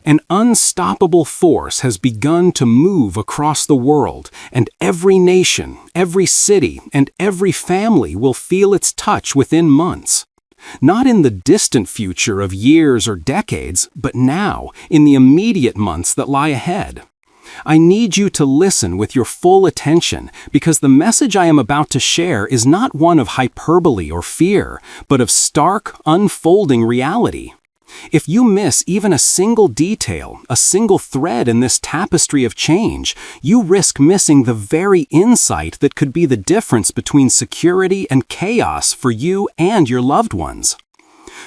An unstoppable force has begun to move across the world, and every nation, every city, and every family will feel its touch within months. Not in the distant future of years or decades, but now, in the immediate months that lie ahead. I need you to listen with your full attention, because the message I am about to share is not one of hyperbole or fear, but of stark, unfolding reality. If you miss even a single detail, a single thread in this tapestry of change, you risk missing the very insight that could be the difference between security and chaos for you and your loved ones.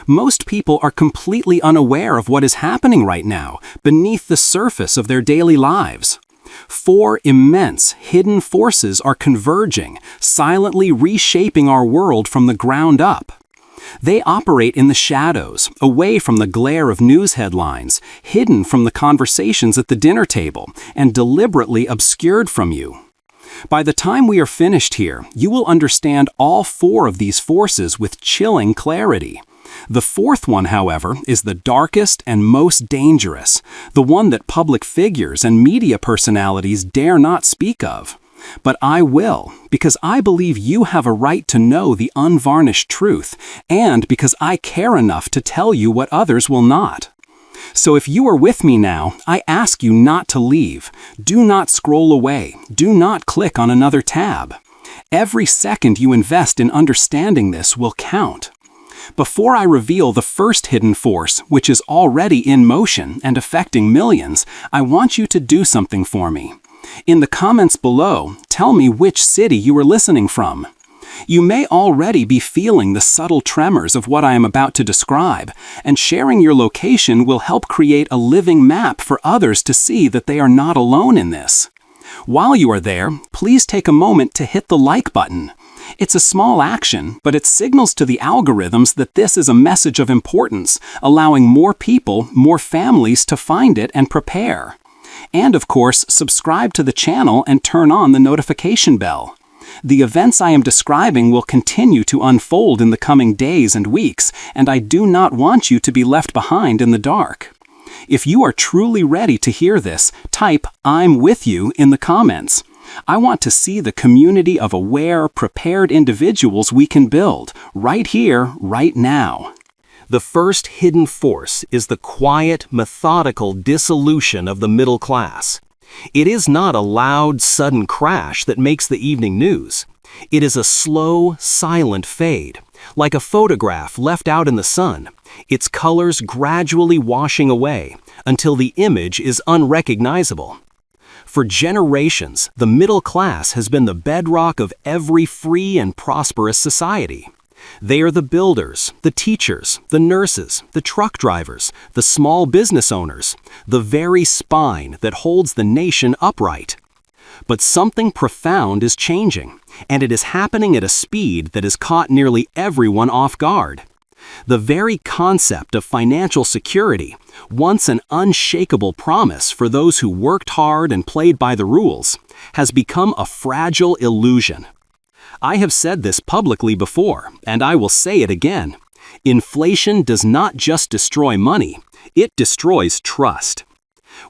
Most people are completely unaware of what is happening right now, beneath the surface of their daily lives. Four immense, hidden forces are converging, silently reshaping our world from the ground up. They operate in the shadows, away from the glare of news headlines, hidden from the conversations at the dinner table, and deliberately obscured from you. By the time we are finished here, you will understand all four of these forces with chilling clarity. The fourth one, however, is the darkest and most dangerous, the one that public figures and media personalities dare not speak of. But I will, because I believe you have a right to know the unvarnished truth, and because I care enough to tell you what others will not. So if you are with me now, I ask you not to leave. Do not scroll away. Do not click on another tab. Every second you invest in understanding this will count. Before I reveal the first hidden force, which is already in motion and affecting millions, I want you to do something for me. In the comments below, tell me which city you are listening from. You may already be feeling the subtle tremors of what I am about to describe, and sharing your location will help create a living map for others to see that they are not alone in this. While you are there, please take a moment to hit the like button. It's a small action, but it signals to the algorithms that this is a message of importance, allowing more people, more families to find it and prepare. And of course, subscribe to the channel and turn on the notification bell. The events I am describing will continue to unfold in the coming days and weeks, and I do not want you to be left behind in the dark. If you are truly ready to hear this, type "I'm with you" in the comments. I want to see the community of aware, prepared individuals we can build, right here, right now. The first hidden force is the quiet, methodical dissolution of the middle class. It is not a loud, sudden crash that makes the evening news. It is a slow, silent fade, like a photograph left out in the sun, its colors gradually washing away until the image is unrecognizable. For generations, the middle class has been the bedrock of every free and prosperous society. They are the builders, the teachers, the nurses, the truck drivers, the small business owners, the very spine that holds the nation upright. But something profound is changing, and it is happening at a speed that has caught nearly everyone off guard. The very concept of financial security, once an unshakable promise for those who worked hard and played by the rules, has become a fragile illusion. I have said this publicly before, and I will say it again. Inflation does not just destroy money, it destroys trust.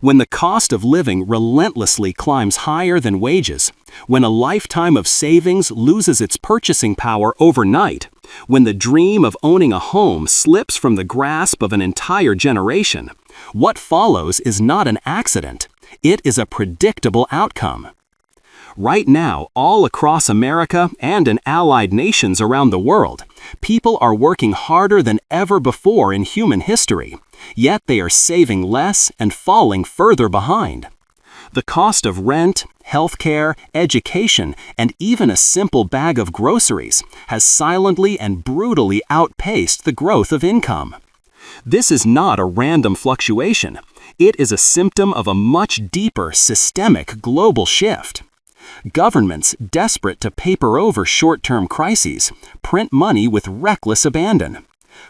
When the cost of living relentlessly climbs higher than wages, when a lifetime of savings loses its purchasing power overnight, when the dream of owning a home slips from the grasp of an entire generation, what follows is not an accident, it is a predictable outcome. Right now, all across America and in allied nations around the world, people are working harder than ever before in human history, yet they are saving less and falling further behind. The cost of rent, healthcare, education, and even a simple bag of groceries has silently and brutally outpaced the growth of income. This is not a random fluctuation. It is a symptom of a much deeper systemic global shift. Governments, desperate to paper over short-term crises, print money with reckless abandon.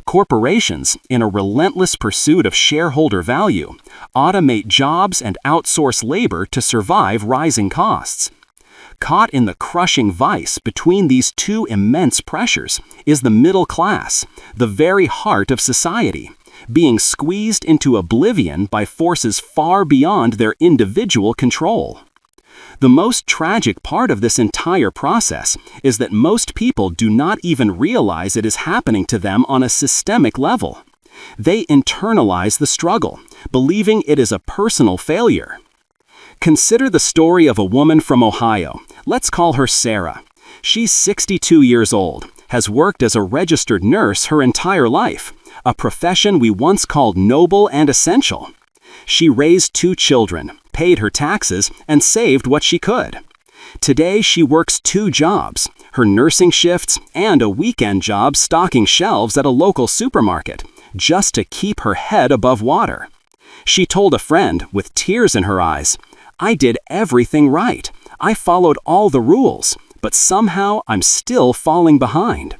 Corporations, in a relentless pursuit of shareholder value, automate jobs and outsource labor to survive rising costs. Caught in the crushing vice between these two immense pressures is the middle class, the very heart of society, being squeezed into oblivion by forces far beyond their individual control. The most tragic part of this entire process is that most people do not even realize it is happening to them on a systemic level. They internalize the struggle, believing it is a personal failure. Consider the story of a woman from Ohio. Let's call her Sarah. She's 62 years old, has worked as a registered nurse her entire life, a profession we once called noble and essential. She raised 2 children, paid her taxes, and saved what she could. Today she works 2 jobs, her nursing shifts and a weekend job stocking shelves at a local supermarket, just to keep her head above water. She told a friend, with tears in her eyes, "I did everything right. I followed all the rules, but somehow I'm still falling behind."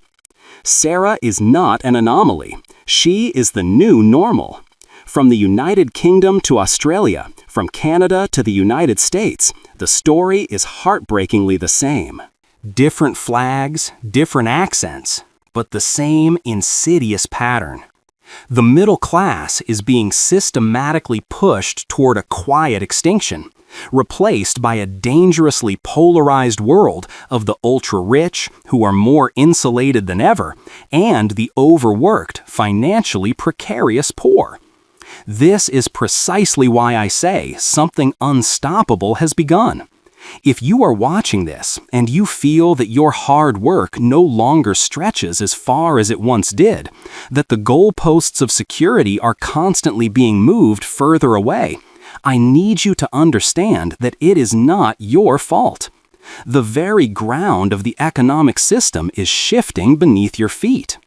Sarah is not an anomaly. She is the new normal. From the United Kingdom to Australia, from Canada to the United States, the story is heartbreakingly the same. Different flags, different accents, but the same insidious pattern. The middle class is being systematically pushed toward a quiet extinction, replaced by a dangerously polarized world of the ultra-rich, who are more insulated than ever, and the overworked, financially precarious poor. This is precisely why I say something unstoppable has begun. If you are watching this and you feel that your hard work no longer stretches as far as it once did, that the goalposts of security are constantly being moved further away, I need you to understand that it is not your fault. The very ground of the economic system is shifting beneath your feet.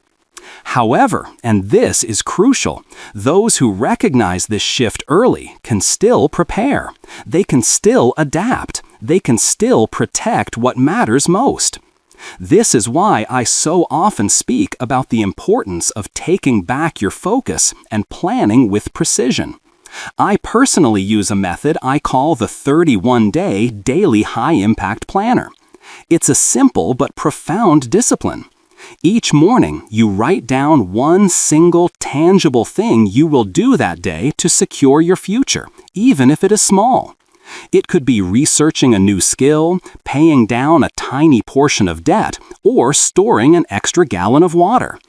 However, and this is crucial, those who recognize this shift early can still prepare. They can still adapt. They can still protect what matters most. This is why I so often speak about the importance of taking back your focus and planning with precision. I personally use a method I call the 31-day daily high-impact planner. It's a simple but profound discipline. Each morning, you write down one single tangible thing you will do that day to secure your future, even if it is small. It could be researching a new skill, paying down a tiny portion of debt, or storing an extra gallon of water.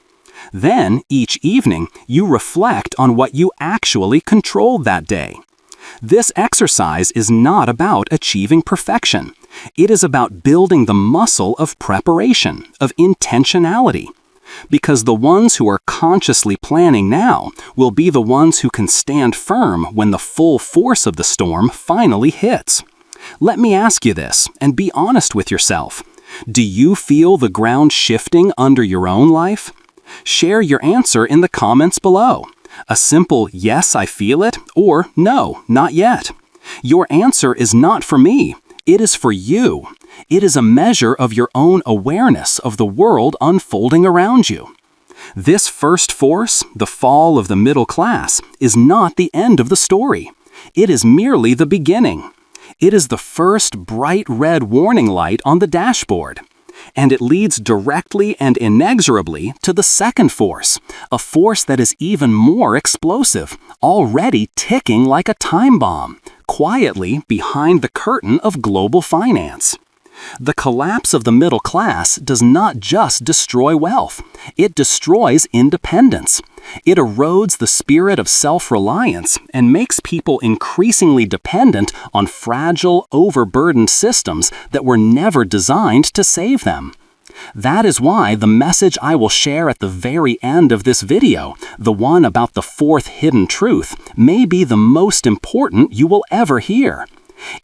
Then, each evening, you reflect on what you actually controlled that day. This exercise is not about achieving perfection. It is about building the muscle of preparation, of intentionality. Because the ones who are consciously planning now will be the ones who can stand firm when the full force of the storm finally hits. Let me ask you this, and be honest with yourself. Do you feel the ground shifting under your own life? Share your answer in the comments below. A simple "yes, I feel it" or "no, not yet." Your answer is not for me. It is for you. It is a measure of your own awareness of the world unfolding around you. This first force, the fall of the middle class, is not the end of the story. It is merely the beginning. It is the first bright red warning light on the dashboard. And it leads directly and inexorably to the second force, a force that is even more explosive, already ticking like a time bomb, quietly behind the curtain of global finance. The collapse of the middle class does not just destroy wealth, it destroys independence. It erodes the spirit of self-reliance and makes people increasingly dependent on fragile, overburdened systems that were never designed to save them. That is why the message I will share at the very end of this video, the one about the fourth hidden truth, may be the most important you will ever hear.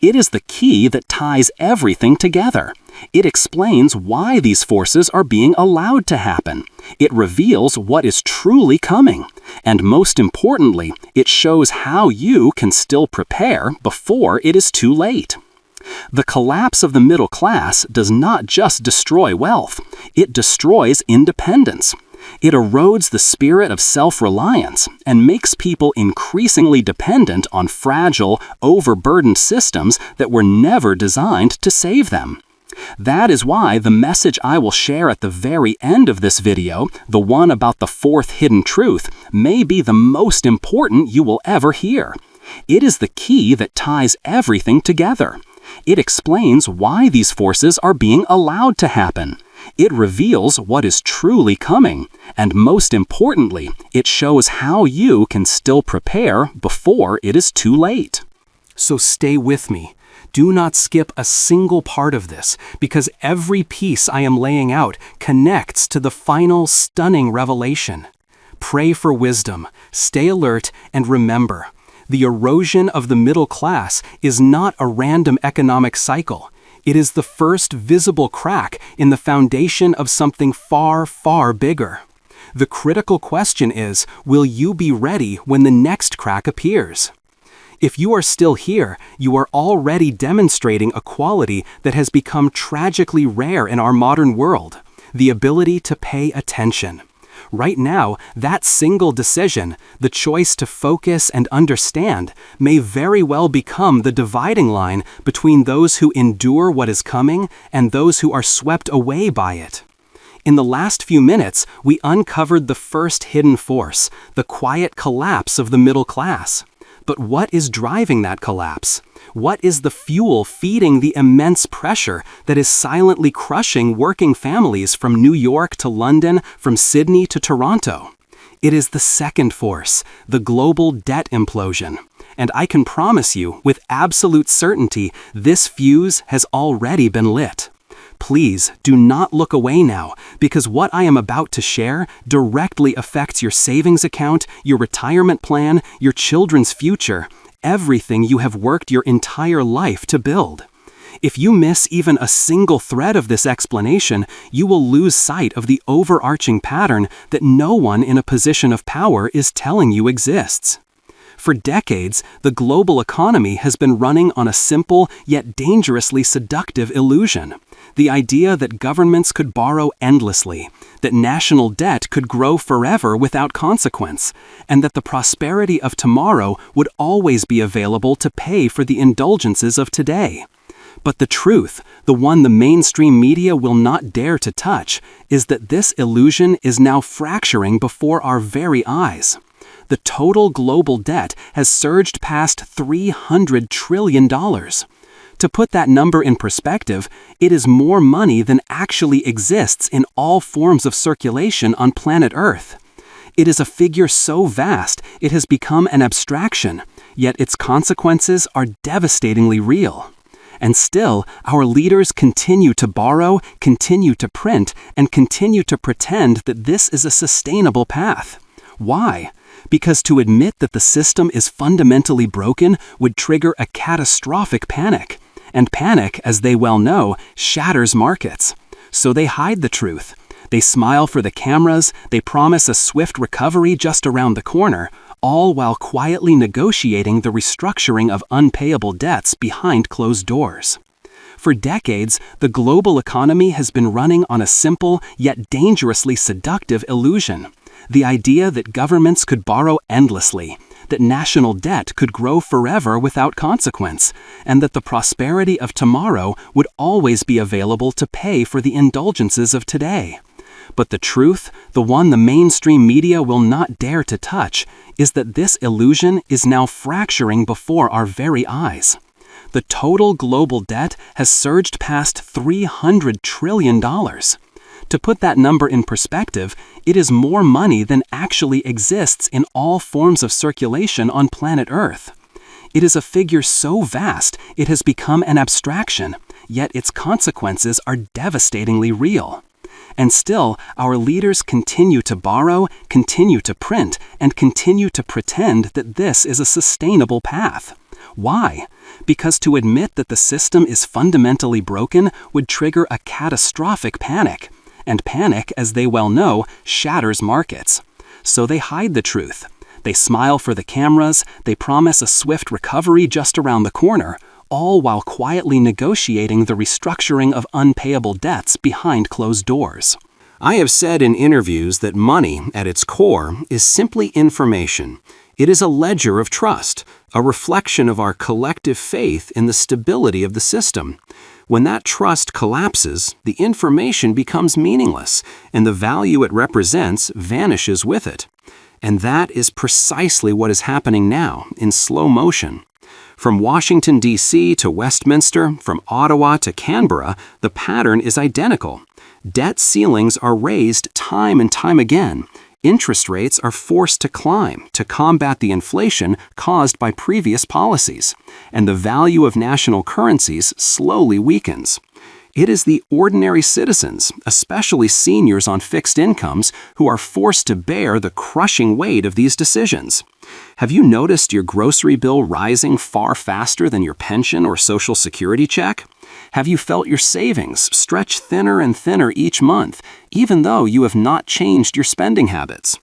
It is the key that ties everything together. It explains why these forces are being allowed to happen. It reveals what is truly coming. And most importantly, it shows how you can still prepare before it is too late. The collapse of the middle class does not just destroy wealth, it destroys independence. It erodes the spirit of self-reliance and makes people increasingly dependent on fragile, overburdened systems that were never designed to save them. That is why the message I will share at the very end of this video, the one about the fourth hidden truth, may be the most important you will ever hear. It is the key that ties everything together. It explains why these forces are being allowed to happen. It reveals what is truly coming, and most importantly, it shows how you can still prepare before it is too late. So stay with me. Do not skip a single part of this, because every piece I am laying out connects to the final stunning revelation. Pray for wisdom, stay alert, and remember, the erosion of the middle class is not a random economic cycle. It is the first visible crack in the foundation of something far, far bigger. The critical question is, will you be ready when the next crack appears? If you are still here, you are already demonstrating a quality that has become tragically rare in our modern world: the ability to pay attention. Right now, that single decision, the choice to focus and understand, may very well become the dividing line between those who endure what is coming and those who are swept away by it. In the last few minutes, we uncovered the first hidden force, the quiet collapse of the middle class. But what is driving that collapse? What is the fuel feeding the immense pressure that is silently crushing working families from New York to London, from Sydney to Toronto? It is the second force, the global debt implosion. And I can promise you, with absolute certainty, this fuse has already been lit. Please do not look away now, because what I am about to share directly affects your savings account, your retirement plan, your children's future, everything you have worked your entire life to build. If you miss even a single thread of this explanation, you will lose sight of the overarching pattern that no one in a position of power is telling you exists. For decades, the global economy has been running on a simple yet dangerously seductive illusion. The idea that governments could borrow endlessly, that national debt could grow forever without consequence, and that the prosperity of tomorrow would always be available to pay for the indulgences of today. But the truth, the one the mainstream media will not dare to touch, is that this illusion is now fracturing before our very eyes. The total global debt has surged past $300 trillion. To put that number in perspective, it is more money than actually exists in all forms of circulation on planet Earth. It is a figure so vast it has become an abstraction, yet its consequences are devastatingly real. And still, our leaders continue to borrow, continue to print, and continue to pretend that this is a sustainable path. Why? Because to admit that the system is fundamentally broken would trigger a catastrophic panic. And panic, as they well know, shatters markets. So they hide the truth. They smile for the cameras, they promise a swift recovery just around the corner, all while quietly negotiating the restructuring of unpayable debts behind closed doors. For decades, the global economy has been running on a simple yet dangerously seductive illusion. The idea that governments could borrow endlessly, that national debt could grow forever without consequence, and that the prosperity of tomorrow would always be available to pay for the indulgences of today. But the truth, the one the mainstream media will not dare to touch, is that this illusion is now fracturing before our very eyes. The total global debt has surged past $300 trillion. To put that number in perspective, it is more money than actually exists in all forms of circulation on planet Earth. It is a figure so vast it has become an abstraction, yet its consequences are devastatingly real. And still, our leaders continue to borrow, continue to print, and continue to pretend that this is a sustainable path. Why? Because to admit that the system is fundamentally broken would trigger a catastrophic panic. And panic, as they well know, shatters markets. So they hide the truth. They smile for the cameras, they promise a swift recovery just around the corner, all while quietly negotiating the restructuring of unpayable debts behind closed doors. I have said in interviews that money, at its core, is simply information. It is a ledger of trust, a reflection of our collective faith in the stability of the system. When that trust collapses, the information becomes meaningless, and the value it represents vanishes with it. And that is precisely what is happening now, in slow motion. From Washington, D.C. to Westminster, from Ottawa to Canberra, the pattern is identical. Debt ceilings are raised time and time again. Interest rates are forced to climb to combat the inflation caused by previous policies, and the value of national currencies slowly weakens. It is the ordinary citizens, especially seniors on fixed incomes, who are forced to bear the crushing weight of these decisions. Have you noticed your grocery bill rising far faster than your pension or Social Security check? Have you felt your savings stretch thinner and thinner each month, even though you have not changed your spending habits?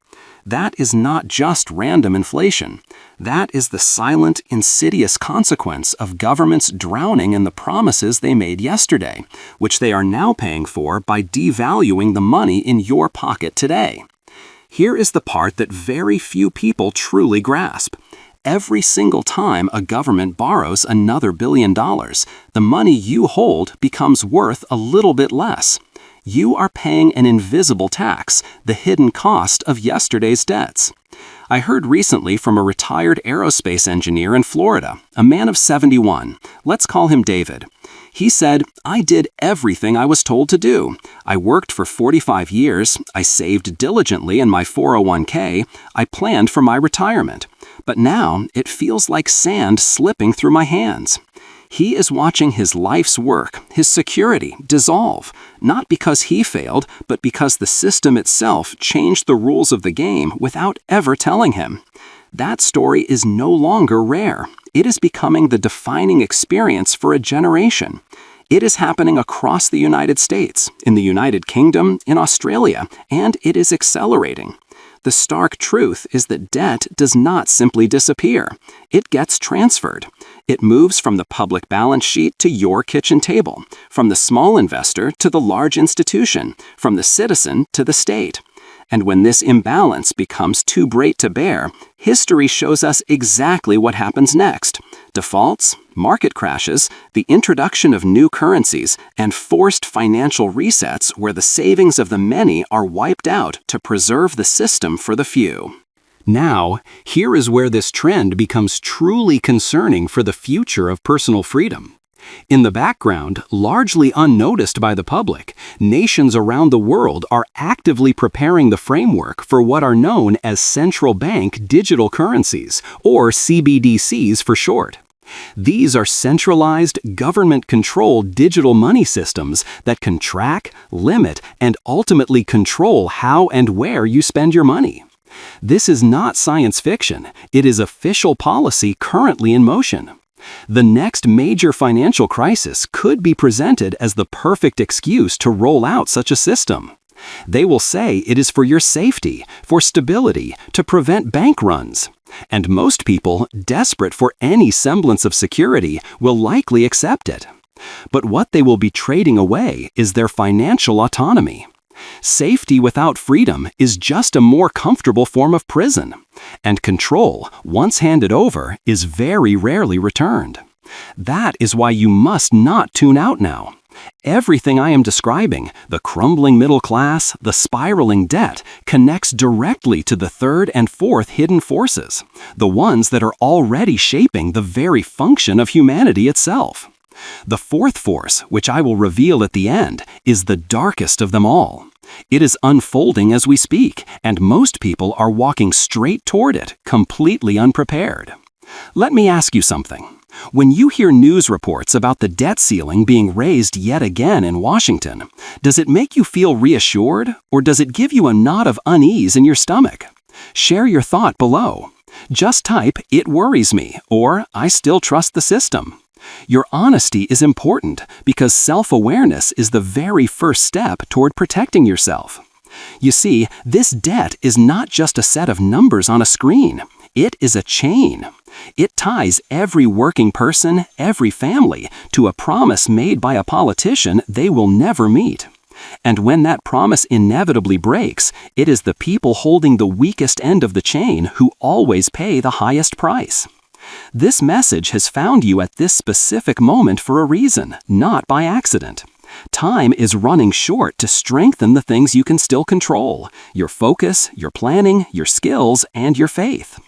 That is not just random inflation. That is the silent, insidious consequence of governments drowning in the promises they made yesterday, which they are now paying for by devaluing the money in your pocket today. Here is the part that very few people truly grasp. Every single time a government borrows another $1 billion, the money you hold becomes worth a little bit less. You are paying an invisible tax, the hidden cost of yesterday's debts. I heard recently from a retired aerospace engineer in Florida, a man of 71. Let's call him David. He said, "I did everything I was told to do. I worked for 45 years, I saved diligently in my 401k, I planned for my retirement. But now it feels like sand slipping through my hands." He is watching his life's work, his security, dissolve, not because he failed, but because the system itself changed the rules of the game without ever telling him. That story is no longer rare. It is becoming the defining experience for a generation. It is happening across the United States, in the United Kingdom, in Australia, and it is accelerating. The stark truth is that debt does not simply disappear. It gets transferred. It moves from the public balance sheet to your kitchen table, from the small investor to the large institution, from the citizen to the state. And when this imbalance becomes too great to bear, history shows us exactly what happens next. Defaults, market crashes, the introduction of new currencies, and forced financial resets where the savings of the many are wiped out to preserve the system for the few. Now, here is where this trend becomes truly concerning for the future of personal freedom. In the background, largely unnoticed by the public, nations around the world are actively preparing the framework for what are known as central bank digital currencies, or CBDCs for short. These are centralized, government-controlled digital money systems that can track, limit, and ultimately control how and where you spend your money. This is not science fiction. It is official policy currently in motion. The next major financial crisis could be presented as the perfect excuse to roll out such a system. They will say it is for your safety, for stability, to prevent bank runs. And most people, desperate for any semblance of security, will likely accept it. But what they will be trading away is their financial autonomy. Safety without freedom is just a more comfortable form of prison, and control, once handed over, is very rarely returned. That is why you must not tune out now. Everything I am describing, the crumbling middle class, the spiraling debt, connects directly to the third and fourth hidden forces, the ones that are already shaping the very function of humanity itself. The fourth force, which I will reveal at the end, is the darkest of them all. It is unfolding as we speak, and most people are walking straight toward it, completely unprepared. Let me ask you something. When you hear news reports about the debt ceiling being raised yet again in Washington, does it make you feel reassured, or does it give you a knot of unease in your stomach? Share your thought below. Just type, "It worries me," or "I still trust the system." Your honesty is important because self-awareness is the very first step toward protecting yourself. You see, this debt is not just a set of numbers on a screen. It is a chain. It ties every working person, every family, to a promise made by a politician they will never meet. And when that promise inevitably breaks, it is the people holding the weakest end of the chain who always pay the highest price. This message has found you at this specific moment for a reason, not by accident. Time is running short to strengthen the things you can still control: your focus, your planning, your skills, and your faith.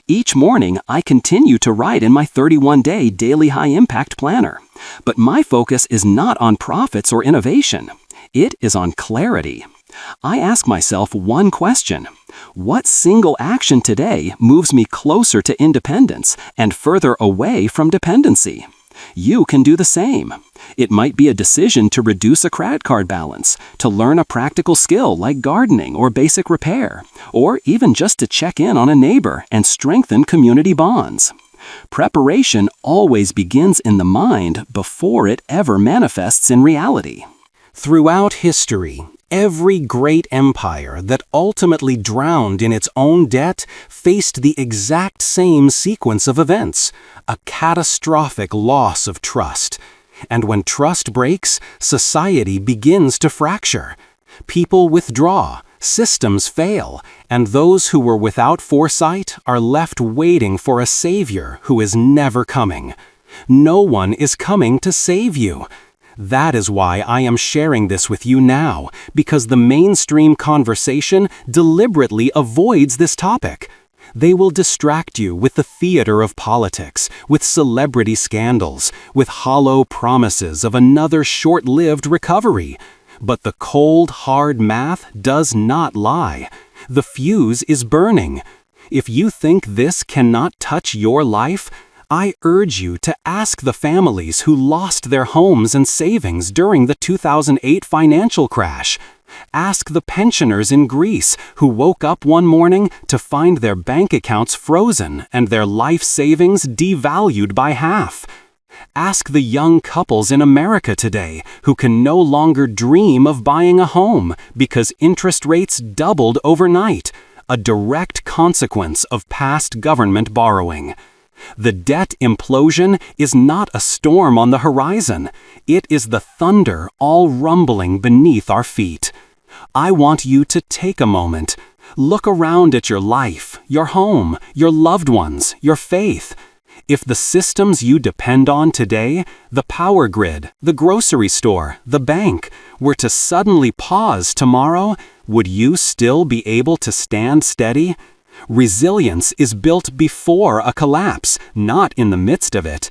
Each morning, I continue to write in my 31-day daily high-impact planner. But my focus is not on profits or innovation. It is on clarity. I ask myself one question: what single action today moves me closer to independence and further away from dependency? You can do the same. It might be a decision to reduce a credit card balance, to learn a practical skill like gardening or basic repair, or even just to check in on a neighbor and strengthen community bonds. Preparation always begins in the mind before it ever manifests in reality. Throughout history, every great empire that ultimately drowned in its own debt faced the exact same sequence of events: a catastrophic loss of trust. And when trust breaks, society begins to fracture. People withdraw, systems fail, and those who were without foresight are left waiting for a savior who is never coming. No one is coming to save you. That is why I am sharing this with you now, because the mainstream conversation deliberately avoids this topic. They will distract you with the theater of politics, with celebrity scandals, with hollow promises of another short-lived recovery. But the cold, hard math does not lie. The fuse is burning. If you think this cannot touch your life, I urge you to ask the families who lost their homes and savings during the 2008 financial crash. Ask the pensioners in Greece who woke up one morning to find their bank accounts frozen and their life savings devalued by half. Ask the young couples in America today who can no longer dream of buying a home because interest rates doubled overnight, a direct consequence of past government borrowing. The debt implosion is not a storm on the horizon. It is the thunder all rumbling beneath our feet. I want you to take a moment. Look around at your life, your home, your loved ones, your faith. If the systems you depend on today, the power grid, the grocery store, the bank, were to suddenly pause tomorrow, would you still be able to stand steady? Resilience is built before a collapse, not in the midst of it.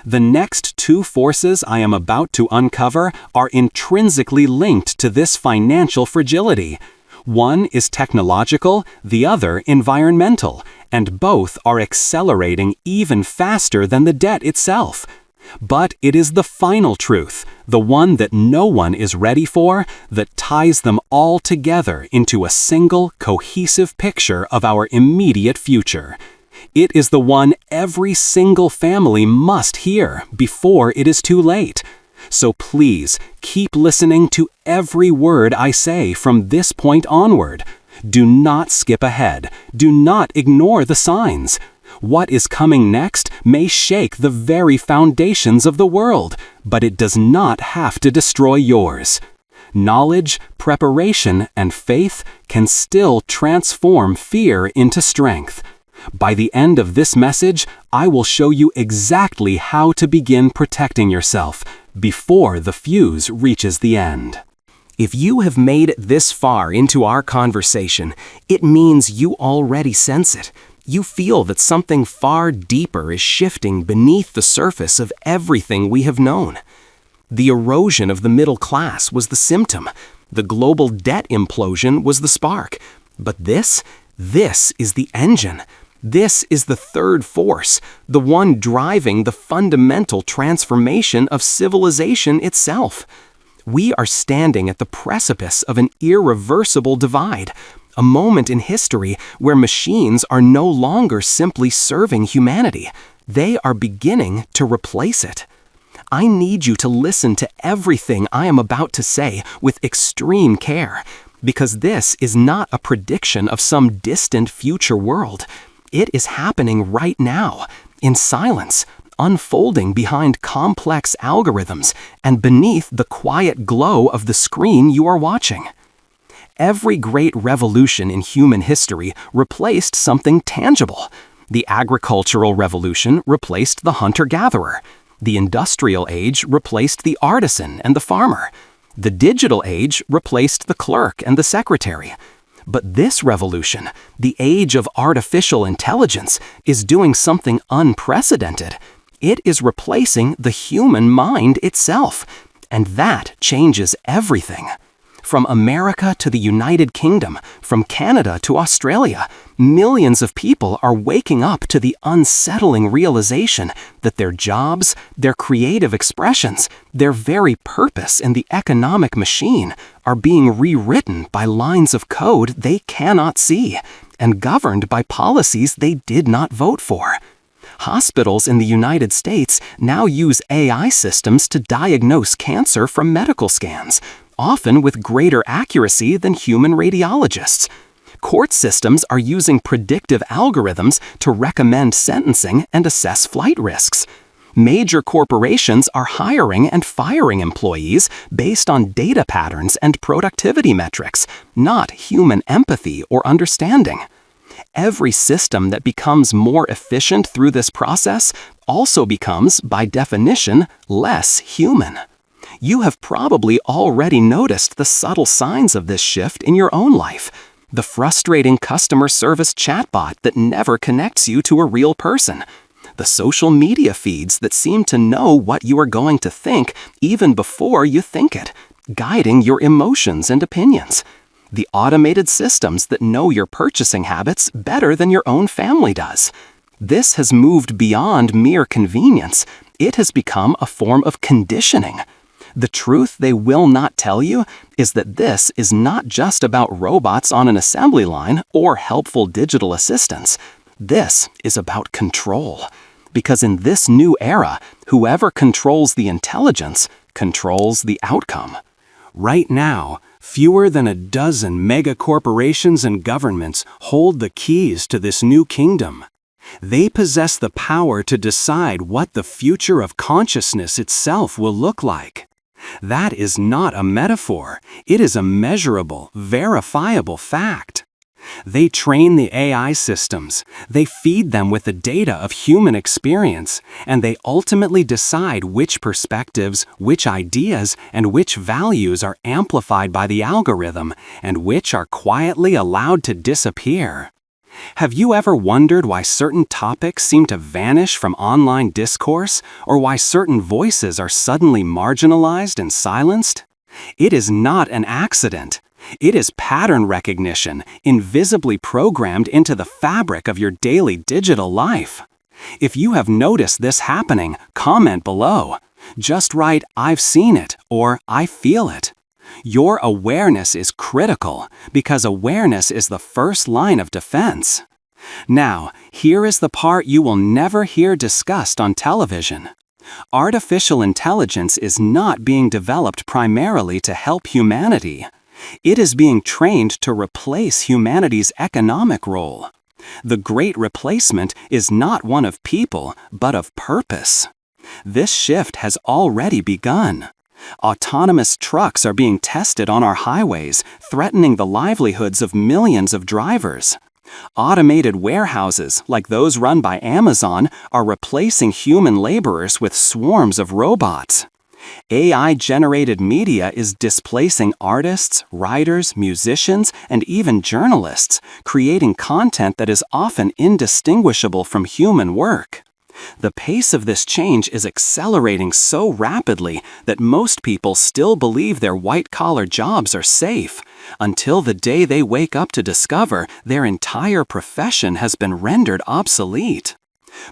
The next two forces I am about to uncover are intrinsically linked to this financial fragility. One is technological, the other environmental, and both are accelerating even faster than the debt itself. But it is the final truth, the one that no one is ready for, that ties them all together into a single, cohesive picture of our immediate future. It is the one every single family must hear before it is too late. So please, keep listening to every word I say from this point onward. Do not skip ahead. Do not ignore the signs. What is coming next may shake the very foundations of the world, but it does not have to destroy yours. Knowledge, preparation, and faith can still transform fear into strength. By the end of this message, I will show you exactly how to begin protecting yourself before the fuse reaches the end. If you have made it this far into our conversation, it means you already sense it. You feel that something far deeper is shifting beneath the surface of everything we have known. The erosion of the middle class was the symptom. The global debt implosion was the spark. But this is the engine. This is the third force, the one driving the fundamental transformation of civilization itself. We are standing at the precipice of an irreversible divide, a moment in history where machines are no longer simply serving humanity. They are beginning to replace it. I need you to listen to everything I am about to say with extreme care, because this is not a prediction of some distant future world. It is happening right now, in silence, unfolding behind complex algorithms and beneath the quiet glow of the screen you are watching. Every great revolution in human history replaced something tangible. The agricultural revolution replaced the hunter-gatherer. The industrial age replaced the artisan and the farmer. The digital age replaced the clerk and the secretary. But this revolution, the age of artificial intelligence, is doing something unprecedented. It is replacing the human mind itself, and that changes everything. From America to the United Kingdom, from Canada to Australia, millions of people are waking up to the unsettling realization that their jobs, their creative expressions, their very purpose in the economic machine are being rewritten by lines of code they cannot see and governed by policies they did not vote for. Hospitals in the United States now use AI systems to diagnose cancer from medical scans, often with greater accuracy than human radiologists. Court systems are using predictive algorithms to recommend sentencing and assess flight risks. Major corporations are hiring and firing employees based on data patterns and productivity metrics, not human empathy or understanding. Every system that becomes more efficient through this process also becomes, by definition, less human. You have probably already noticed the subtle signs of this shift in your own life. The frustrating customer service chatbot that never connects you to a real person. The social media feeds that seem to know what you are going to think even before you think it, guiding your emotions and opinions. The automated systems that know your purchasing habits better than your own family does. This has moved beyond mere convenience. It has become a form of conditioning. The truth they will not tell you is that this is not just about robots on an assembly line or helpful digital assistants. This is about control. Because in this new era, whoever controls the intelligence controls the outcome. Right now, fewer than a dozen mega corporations and governments hold the keys to this new kingdom. They possess the power to decide what the future of consciousness itself will look like. That is not a metaphor. It is a measurable, verifiable fact. They train the AI systems, they feed them with the data of human experience, and they ultimately decide which perspectives, which ideas, and which values are amplified by the algorithm, and which are quietly allowed to disappear. Have you ever wondered why certain topics seem to vanish from online discourse, or why certain voices are suddenly marginalized and silenced? It is not an accident. It is pattern recognition, invisibly programmed into the fabric of your daily digital life. If you have noticed this happening, comment below. Just write, "I've seen it," or "I feel it." Your awareness is critical, because awareness is the first line of defense. Now, here is the part you will never hear discussed on television. Artificial intelligence is not being developed primarily to help humanity. It is being trained to replace humanity's economic role. The great replacement is not one of people, but of purpose. This shift has already begun. Autonomous trucks are being tested on our highways, threatening the livelihoods of millions of drivers. Automated warehouses, like those run by Amazon, are replacing human laborers with swarms of robots. AI-generated media is displacing artists, writers, musicians, and even journalists, creating content that is often indistinguishable from human work. The pace of this change is accelerating so rapidly that most people still believe their white-collar jobs are safe, until the day they wake up to discover their entire profession has been rendered obsolete.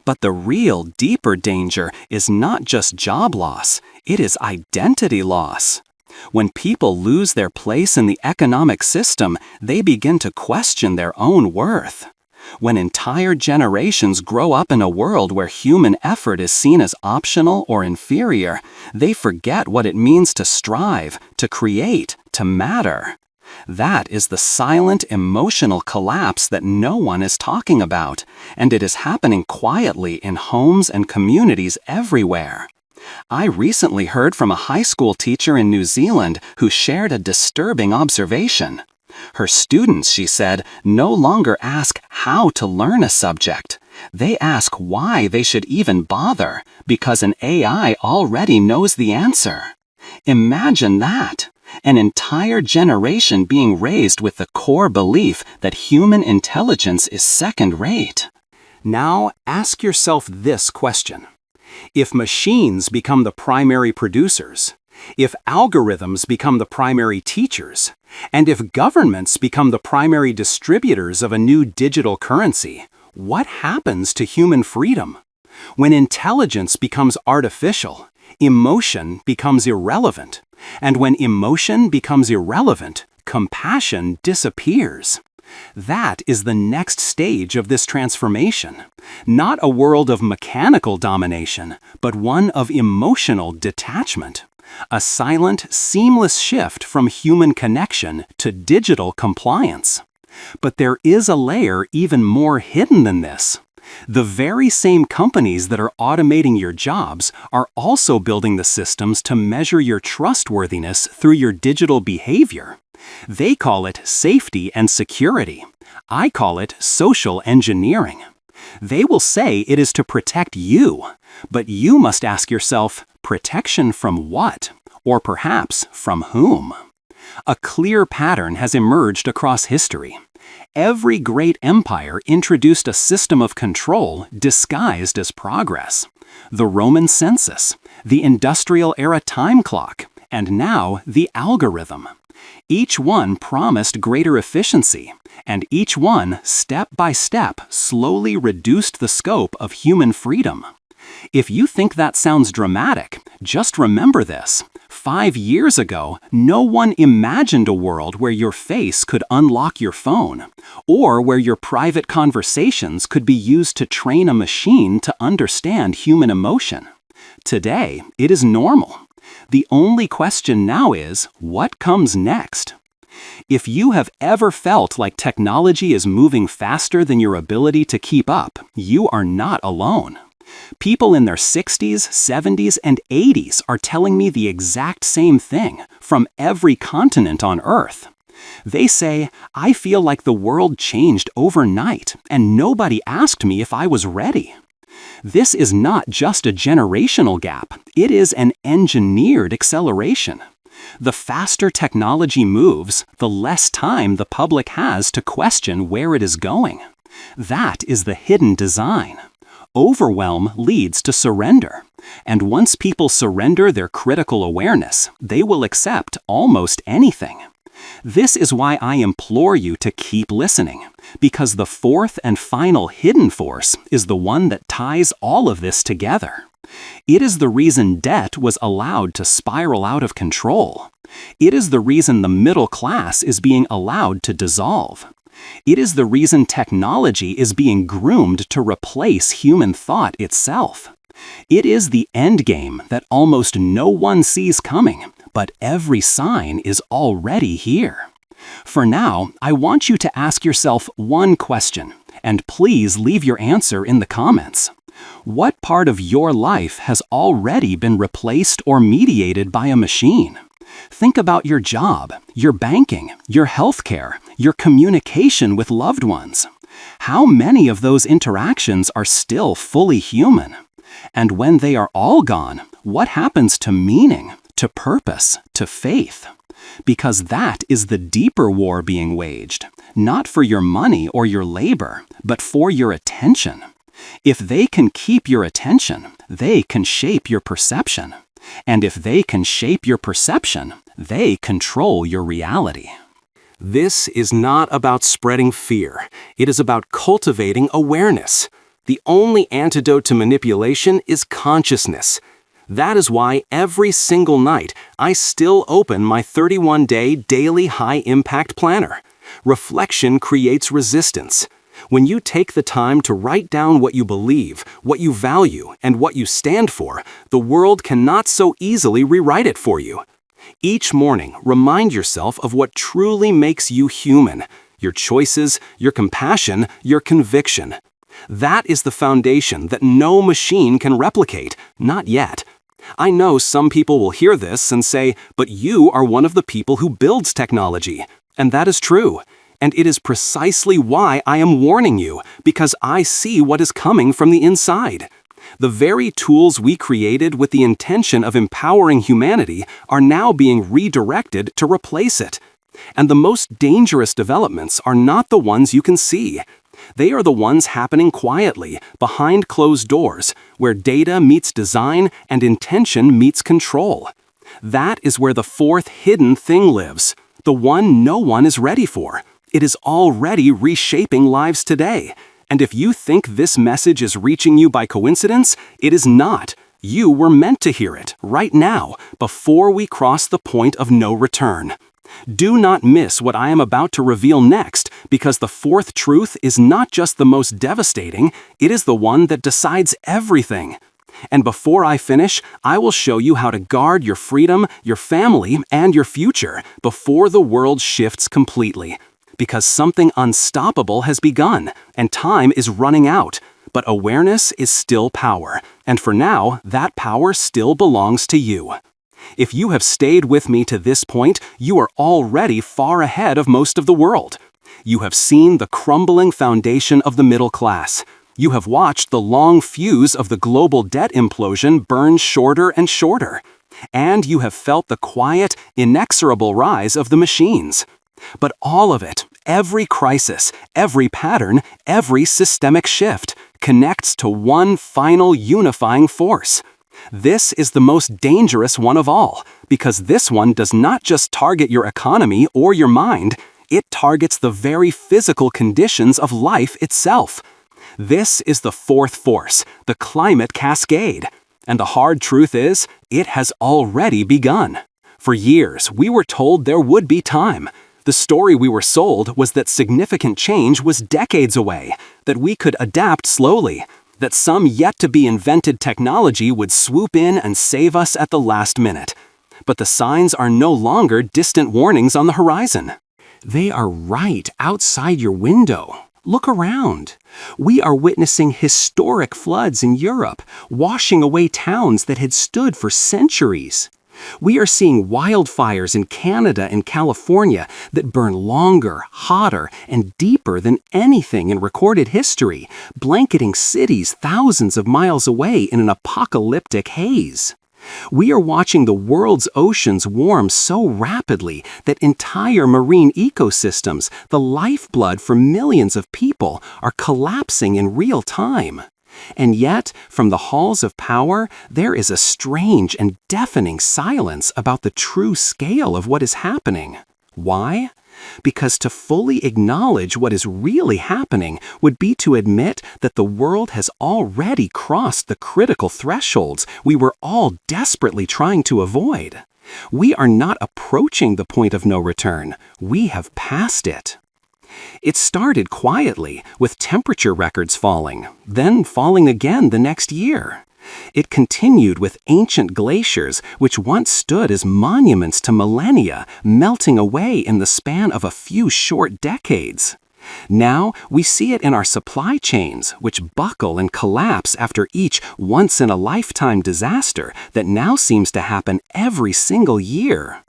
But the real, deeper danger is not just job loss, it is identity loss. When people lose their place in the economic system, they begin to question their own worth. When entire generations grow up in a world where human effort is seen as optional or inferior, they forget what it means to strive, to create, to matter. That is the silent emotional collapse that no one is talking about, and it is happening quietly in homes and communities everywhere. I recently heard from a high school teacher in New Zealand who shared a disturbing observation. Her students, she said, no longer ask how to learn a subject. They ask why they should even bother, because an AI already knows the answer. Imagine that! An entire generation being raised with the core belief that human intelligence is second-rate. Now, ask yourself this question. If machines become the primary producers, if algorithms become the primary teachers, and if governments become the primary distributors of a new digital currency, what happens to human freedom? When intelligence becomes artificial, emotion becomes irrelevant, and when emotion becomes irrelevant, compassion disappears. That is the next stage of this transformation. Not a world of mechanical domination, but one of emotional detachment. A silent, seamless shift from human connection to digital compliance. But there is a layer even more hidden than this. The very same companies that are automating your jobs are also building the systems to measure your trustworthiness through your digital behavior. They call it safety and security. I call it social engineering. They will say it is to protect you, but you must ask yourself, protection from what? Or perhaps from whom? A clear pattern has emerged across history. Every great empire introduced a system of control disguised as progress. The Roman census, the industrial era time clock, and now the algorithm. Each one promised greater efficiency, and each one, step by step, slowly reduced the scope of human freedom. If you think that sounds dramatic, just remember this. 5 years ago, no one imagined a world where your face could unlock your phone, or where your private conversations could be used to train a machine to understand human emotion. Today, it is normal. The only question now is, what comes next? If you have ever felt like technology is moving faster than your ability to keep up, you are not alone. People in their 60s, 70s, and 80s are telling me the exact same thing from every continent on Earth. They say, I feel like the world changed overnight and nobody asked me if I was ready. This is not just a generational gap, it is an engineered acceleration. The faster technology moves, the less time the public has to question where it is going. That is the hidden design. Overwhelm leads to surrender, and once people surrender their critical awareness, they will accept almost anything. This is why I implore you to keep listening, because the fourth and final hidden force is the one that ties all of this together. It is the reason debt was allowed to spiral out of control. It is the reason the middle class is being allowed to dissolve. It is the reason technology is being groomed to replace human thought itself. It is the endgame that almost no one sees coming, but every sign is already here. For now, I want you to ask yourself one question, and please leave your answer in the comments. What part of your life has already been replaced or mediated by a machine? Think about your job, your banking, your healthcare, your communication with loved ones. How many of those interactions are still fully human? And when they are all gone, what happens to meaning, to purpose, to faith? Because that is the deeper war being waged, not for your money or your labor, but for your attention. If they can keep your attention, they can shape your perception. And if they can shape your perception, they control your reality. This is not about spreading fear. It is about cultivating awareness. The only antidote to manipulation is consciousness. That is why every single night I still open my 31-day daily high-impact planner. Reflection creates resistance. When you take the time to write down what you believe, what you value, and what you stand for, the world cannot so easily rewrite it for you. Each morning, remind yourself of what truly makes you human: your choices, your compassion, your conviction. That is the foundation that no machine can replicate, not yet. I know some people will hear this and say, but you are one of the people who builds technology. And that is true. And it is precisely why I am warning you, because I see what is coming from the inside. The very tools we created with the intention of empowering humanity are now being redirected to replace it. And the most dangerous developments are not the ones you can see. They are the ones happening quietly, behind closed doors, where data meets design and intention meets control. That is where the fourth hidden thing lives, the one no one is ready for. It is already reshaping lives today. And if you think this message is reaching you by coincidence, it is not. You were meant to hear it, right now, before we cross the point of no return. Do not miss what I am about to reveal next, because the fourth truth is not just the most devastating, it is the one that decides everything. And before I finish, I will show you how to guard your freedom, your family, and your future before the world shifts completely. Because something unstoppable has begun, and time is running out. But awareness is still power, and for now, that power still belongs to you. If you have stayed with me to this point, you are already far ahead of most of the world. You have seen the crumbling foundation of the middle class. You have watched the long fuse of the global debt implosion burn shorter and shorter. And you have felt the quiet, inexorable rise of the machines. But all of it, every crisis, every pattern, every systemic shift, connects to one final unifying force. This is the most dangerous one of all, because this one does not just target your economy or your mind, it targets the very physical conditions of life itself. This is the fourth force, the climate cascade. And the hard truth is, it has already begun. For years, we were told there would be time. The story we were sold was that significant change was decades away, that we could adapt slowly, that some yet-to-be-invented technology would swoop in and save us at the last minute. But the signs are no longer distant warnings on the horizon. They are right outside your window. Look around. We are witnessing historic floods in Europe, washing away towns that had stood for centuries. We are seeing wildfires in Canada and California that burn longer, hotter, and deeper than anything in recorded history, blanketing cities thousands of miles away in an apocalyptic haze. We are watching the world's oceans warm so rapidly that entire marine ecosystems, the lifeblood for millions of people, are collapsing in real time. And yet, from the halls of power, there is a strange and deafening silence about the true scale of what is happening. Why? Because to fully acknowledge what is really happening would be to admit that the world has already crossed the critical thresholds we were all desperately trying to avoid. We are not approaching the point of no return. We have passed it. It started quietly, with temperature records falling, then falling again the next year. It continued with ancient glaciers, which once stood as monuments to millennia, melting away in the span of a few short decades. Now, we see it in our supply chains, which buckle and collapse after each once-in-a-lifetime disaster that now seems to happen every single year.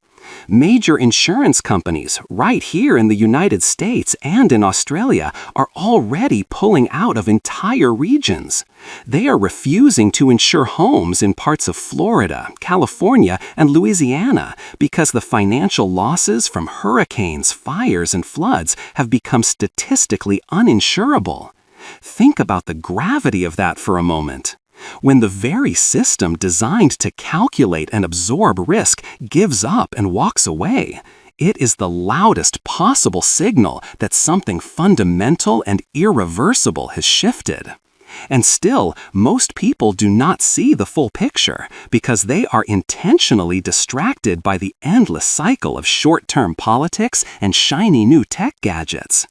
Major insurance companies, right here in the United States and in Australia, are already pulling out of entire regions. They are refusing to insure homes in parts of Florida, California, and Louisiana because the financial losses from hurricanes, fires, and floods have become statistically uninsurable. Think about the gravity of that for a moment. When the very system designed to calculate and absorb risk gives up and walks away, it is the loudest possible signal that something fundamental and irreversible has shifted. And still, most people do not see the full picture because they are intentionally distracted by the endless cycle of short-term politics and shiny new tech gadgets.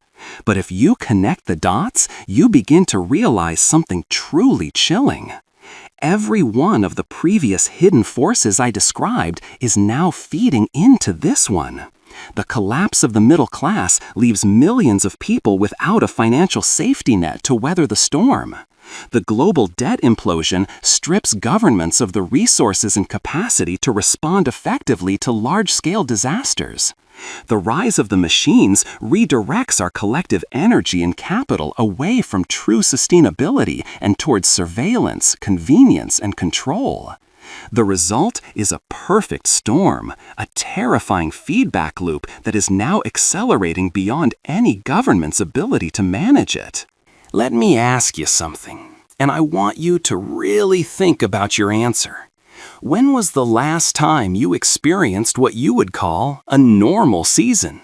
But if you connect the dots, you begin to realize something truly chilling. Every one of the previous hidden forces I described is now feeding into this one. The collapse of the middle class leaves millions of people without a financial safety net to weather the storm. The global debt implosion strips governments of the resources and capacity to respond effectively to large-scale disasters. The rise of the machines redirects our collective energy and capital away from true sustainability and towards surveillance, convenience, and control. The result is a perfect storm, a terrifying feedback loop that is now accelerating beyond any government's ability to manage it. Let me ask you something, and I want you to really think about your answer. When was the last time you experienced what you would call a normal season?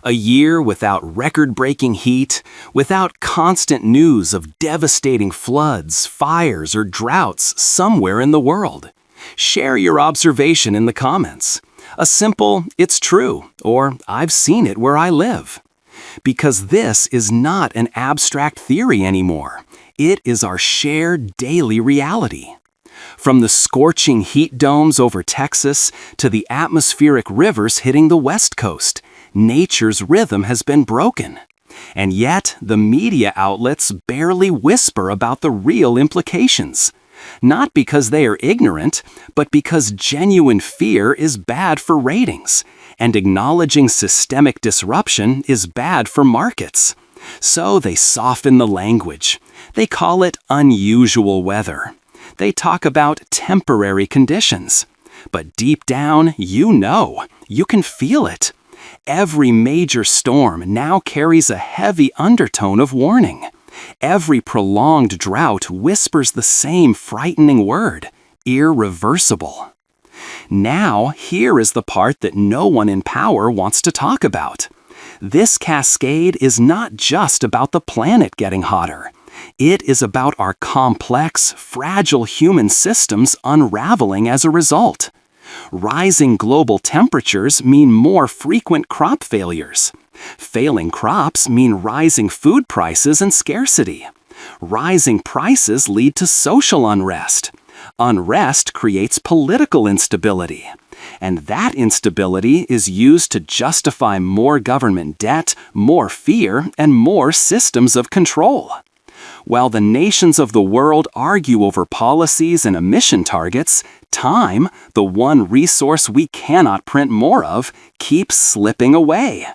A year without record-breaking heat, without constant news of devastating floods, fires, or droughts somewhere in the world. Share your observation in the comments. A simple, "It's true," or "I've seen it where I live." Because this is not an abstract theory anymore. It is our shared daily reality. From the scorching heat domes over Texas to the atmospheric rivers hitting the West Coast, nature's rhythm has been broken. And yet, the media outlets barely whisper about the real implications. Not because they are ignorant, but because genuine fear is bad for ratings, and acknowledging systemic disruption is bad for markets. So they soften the language. They call it unusual weather. They talk about temporary conditions. But deep down, you can feel it. Every major storm now carries a heavy undertone of warning. Every prolonged drought whispers the same frightening word, irreversible. Now, here is the part that no one in power wants to talk about. This cascade is not just about the planet getting hotter. It is about our complex, fragile human systems unraveling as a result. Rising global temperatures mean more frequent crop failures. Failing crops mean rising food prices and scarcity. Rising prices lead to social unrest. Unrest creates political instability. And that instability is used to justify more government debt, more fear, and more systems of control. While the nations of the world argue over policies and emission targets, time, the one resource we cannot print more of, keeps slipping away.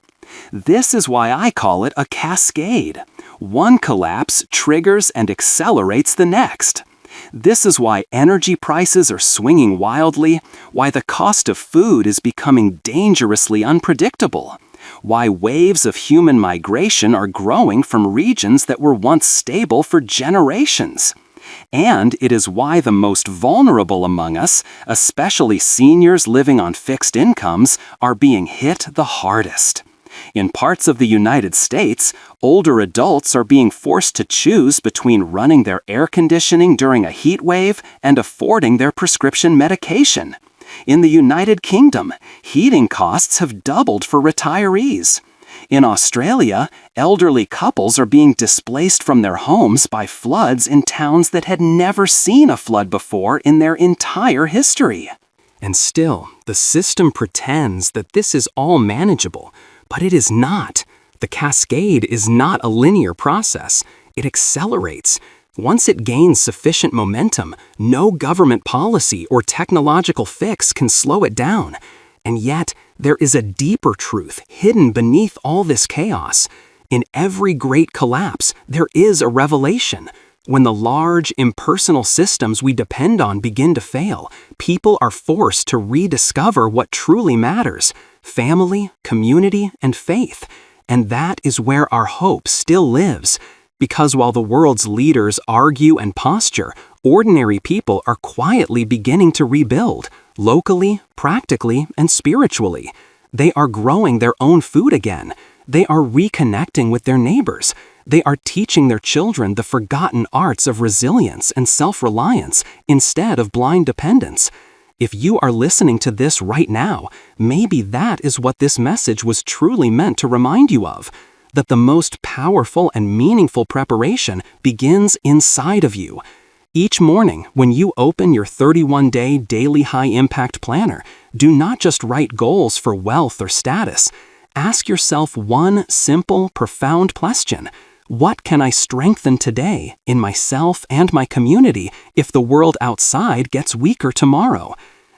This is why I call it a cascade. One collapse triggers and accelerates the next. This is why energy prices are swinging wildly, why the cost of food is becoming dangerously unpredictable, why waves of human migration are growing from regions that were once stable for generations. And it is why the most vulnerable among us, especially seniors living on fixed incomes, are being hit the hardest. In parts of the United States, older adults are being forced to choose between running their air conditioning during a heat wave and affording their prescription medication. In the United Kingdom, heating costs have doubled for retirees. In Australia, elderly couples are being displaced from their homes by floods in towns that had never seen a flood before in their entire history. And still, the system pretends that this is all manageable. But it is not. The cascade is not a linear process. It accelerates. Once it gains sufficient momentum, no government policy or technological fix can slow it down. And yet, there is a deeper truth hidden beneath all this chaos. In every great collapse, there is a revelation. When the large, impersonal systems we depend on begin to fail, people are forced to rediscover what truly matters: family, community, and faith. And that is where our hope still lives. Because while the world's leaders argue and posture, ordinary people are quietly beginning to rebuild, locally, practically, and spiritually. They are growing their own food again. They are reconnecting with their neighbors. They are teaching their children the forgotten arts of resilience and self-reliance instead of blind dependence. If you are listening to this right now, maybe that is what this message was truly meant to remind you of, that the most powerful and meaningful preparation begins inside of you. Each morning, when you open your 31-day daily high-impact planner, do not just write goals for wealth or status. Ask yourself one simple, profound question. What can I strengthen today in myself and my community if the world outside gets weaker tomorrow?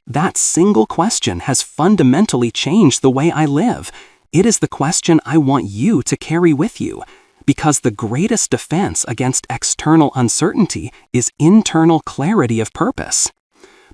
That single question has fundamentally changed the way I live. It is the question I want you to carry with you, because the greatest defense against external uncertainty is internal clarity of purpose.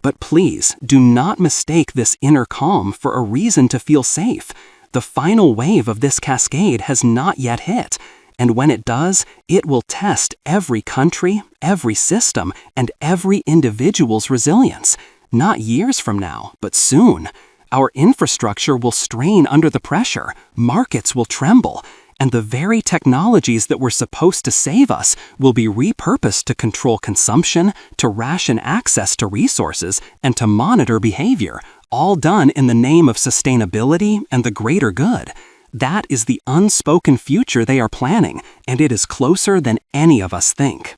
But please, do not mistake this inner calm for a reason to feel safe. The final wave of this cascade has not yet hit, and when it does, it will test every country, every system, and every individual's resilience. Not years from now, but soon. Our infrastructure will strain under the pressure, markets will tremble, and the very technologies that were supposed to save us will be repurposed to control consumption, to ration access to resources, and to monitor behavior, all done in the name of sustainability and the greater good. That is the unspoken future they are planning, and it is closer than any of us think.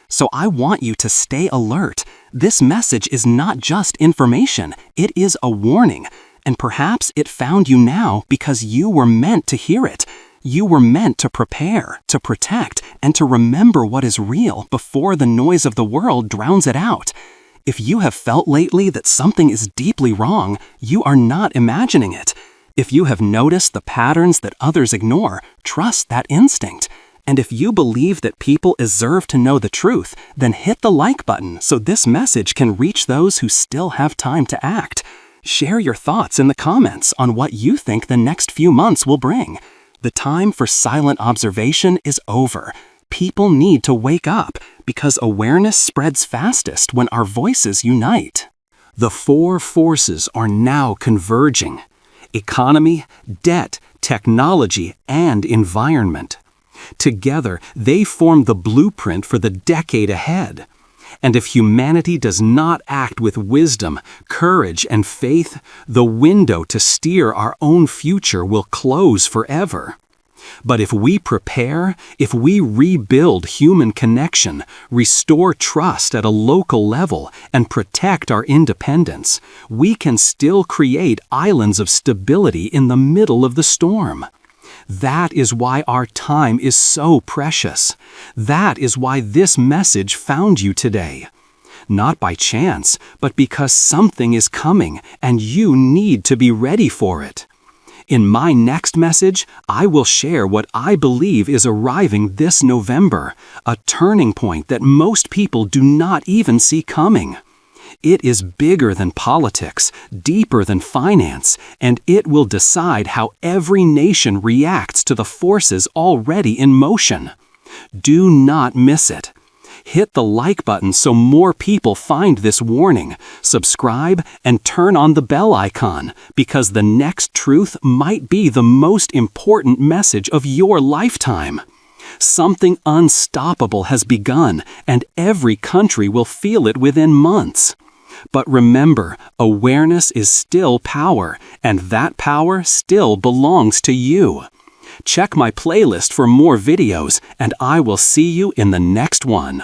So I want you to stay alert. This message is not just information, it is a warning. And perhaps it found you now because you were meant to hear it. You were meant to prepare, to protect, and to remember what is real before the noise of the world drowns it out. If you have felt lately that something is deeply wrong, you are not imagining it. If you have noticed the patterns that others ignore, trust that instinct. And if you believe that people deserve to know the truth, then hit the like button so this message can reach those who still have time to act. Share your thoughts in the comments on what you think the next few months will bring. The time for silent observation is over. People need to wake up because awareness spreads fastest when our voices unite. The four forces are now converging: economy, debt, technology, and environment. Together, they form the blueprint for the decade ahead. And if humanity does not act with wisdom, courage, and faith, the window to steer our own future will close forever. But if we prepare, if we rebuild human connection, restore trust at a local level, and protect our independence, we can still create islands of stability in the middle of the storm. That is why our time is so precious. That is why this message found you today. Not by chance, but because something is coming and you need to be ready for it. In my next message, I will share what I believe is arriving this November, a turning point that most people do not even see coming. It is bigger than politics, deeper than finance, and it will decide how every nation reacts to the forces already in motion. Do not miss it. Hit the like button so more people find this warning, subscribe, and turn on the bell icon, because the next truth might be the most important message of your lifetime. Something unstoppable has begun, and every country will feel it within months. But remember, awareness is still power, and that power still belongs to you. Check my playlist for more videos, and I will see you in the next one.